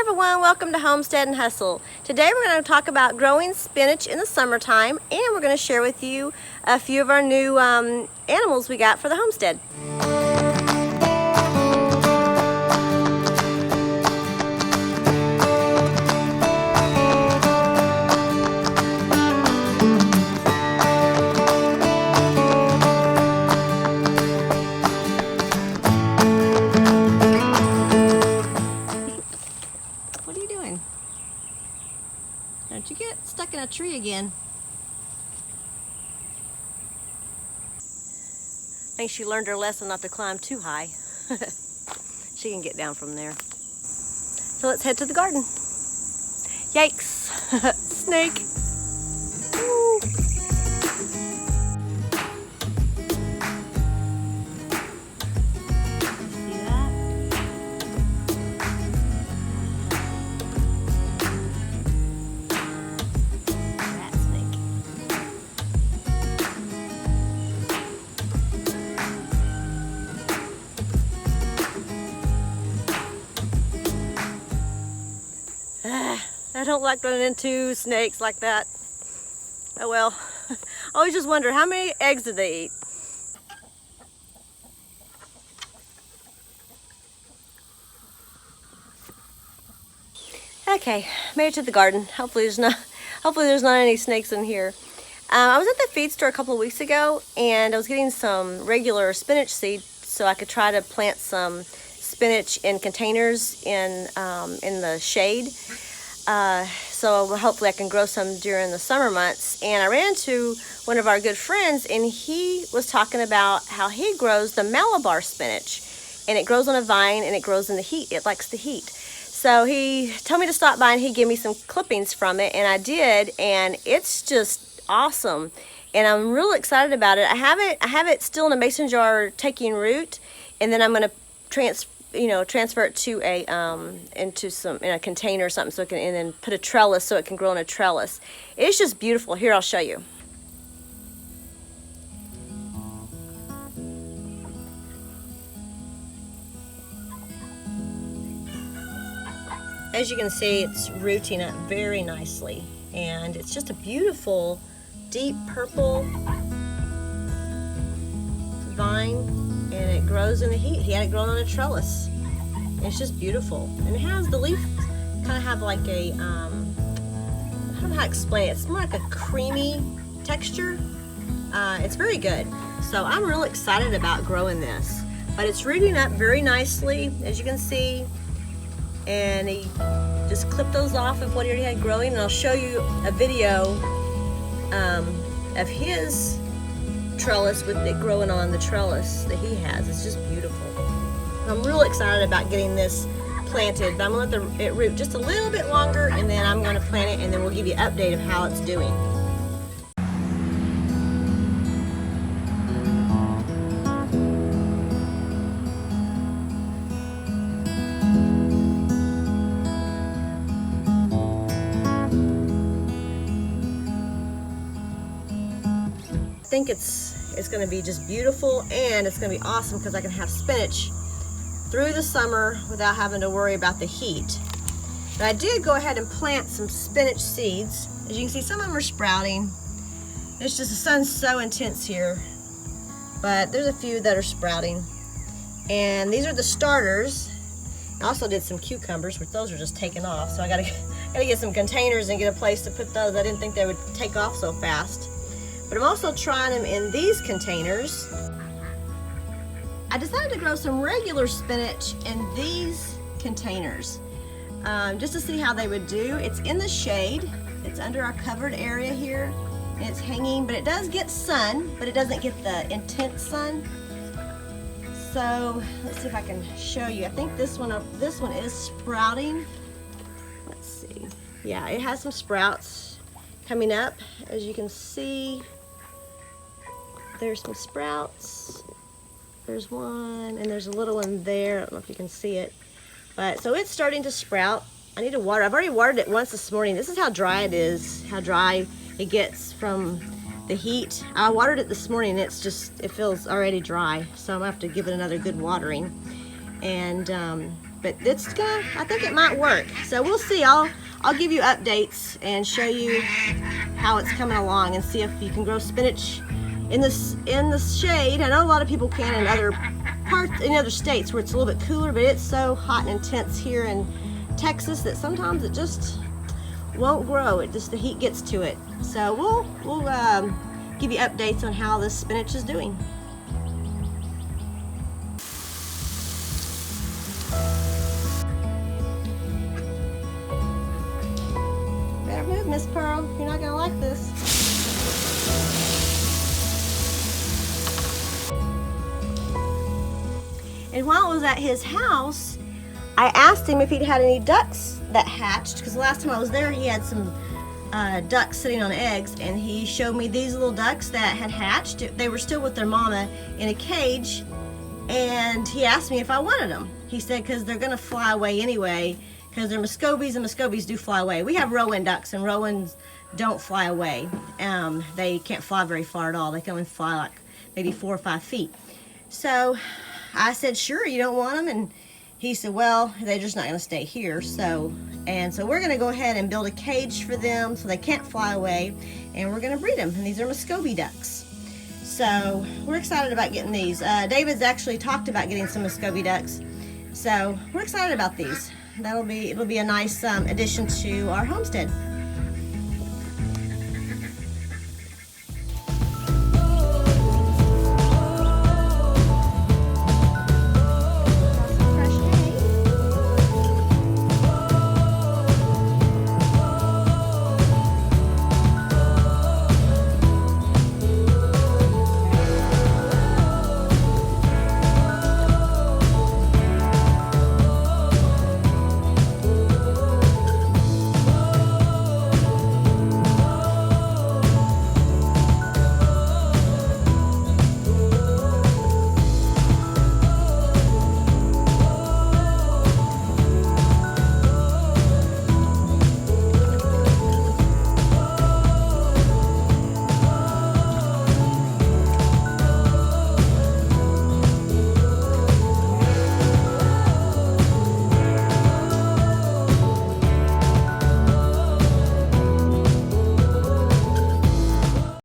everyone, welcome to Homestead and Hustle. Today we're going to talk about growing spinach in the summertime, and we're going to share with you a few of our new animals we got for the homestead. What are you doing? Don't you get stuck in a tree again. I think she learned her lesson not to climb too high. She can get down from there. So let's head to the garden. Yikes! Snake! Ooh. See that? Rat snake. I don't like running into snakes like that. Oh well. I always just wonder, how many eggs do they eat? Okay, made it to the garden. Hopefully there's not any snakes in here. I was at the feed store a couple of weeks ago, and I was getting some regular spinach seed so I could try to plant some spinach in containers in the shade. So hopefully I can grow some during the summer months. And I ran into one of our good friends, and he was talking about how he grows the Malabar spinach, and it grows on a vine and it grows in the heat. It likes the heat. So he told me to stop by and he'd give me some clippings from it, and I did, and it's just awesome. And I'm really excited about it. I have it still in a mason jar taking root, and then I'm going to transfer it to a in a container or something, so it can, and then put a trellis so it can grow in a trellis. It's just beautiful. Here, I'll show you. As you can see, it's rooting up very nicely, and it's just a beautiful deep purple vine, and it grows in the heat. He had it growing on a trellis. It's just beautiful, and it has the leaf kind of have like a I don't know how to explain it. It's more like a creamy texture. It's very good. So I'm really excited about growing this, but it's rooting up very nicely, as you can see. And he just clipped those off of what he already had growing, and I'll show you a video of his trellis with it growing on the trellis that he has. It's just beautiful. I'm real excited about getting this planted, but I'm going to let it root just a little bit longer, and then I'm going to plant it, and then we'll give you an update of how it's doing. I think it's going to be just beautiful, and it's going to be awesome because I can have spinach through the summer without having to worry about the heat. But I did go ahead and plant some spinach seeds. As you can see, some of them are sprouting. It's just the sun's so intense here, but there's a few that are sprouting. And these are the starters. I also did some cucumbers, but those are just taking off. So I gotta get some containers and get a place to put those. I didn't think they would take off so fast. But I'm also trying them in these containers. I decided to grow some regular spinach in these containers just to see how they would do. It's in the shade. It's under our covered area here, and it's hanging, but it does get sun, but it doesn't get the intense sun. So let's see if I can show you. I think this one is sprouting. Let's see. Yeah, it has some sprouts coming up, as you can see. There's some sprouts. There's one, and there's a little one there. I don't know if you can see it. But so it's starting to sprout. I need to water. I've already watered it once this morning. This is how dry it is, how dry it gets from the heat. I watered it this morning, and it feels already dry. So I'm gonna have to give it another good watering. And but I think it might work. So we'll see. I'll give you updates and show you how it's coming along and see if you can grow spinach in the shade. I know a lot of people can in other states where it's a little bit cooler, but it's so hot and intense here in Texas that sometimes it just won't grow. The heat gets to it. So we'll give you updates on how this spinach is doing. Better move, Miss Pearl. You're not gonna like this. And while I was at his house, I asked him if he'd had any ducks that hatched, because the last time I was there he had some ducks sitting on eggs, and he showed me these little ducks that had hatched. They were still with their mama in a cage, and he asked me if I wanted them. He said because they're gonna fly away anyway, because they're Muscovies, and Muscovies do fly away. We have rowan ducks, and rowans don't fly away. They can't fly very far at all. They can only fly like maybe 4 or 5 feet. So I said, sure, you don't want them? And he said, well, they're just not going to stay here. So we're going to go ahead and build a cage for them so they can't fly away, and we're going to breed them. And these are Muscovy ducks. So we're excited about getting these. David's actually talked about getting some Muscovy ducks. So we're excited about these. It'll be a nice addition to our homestead.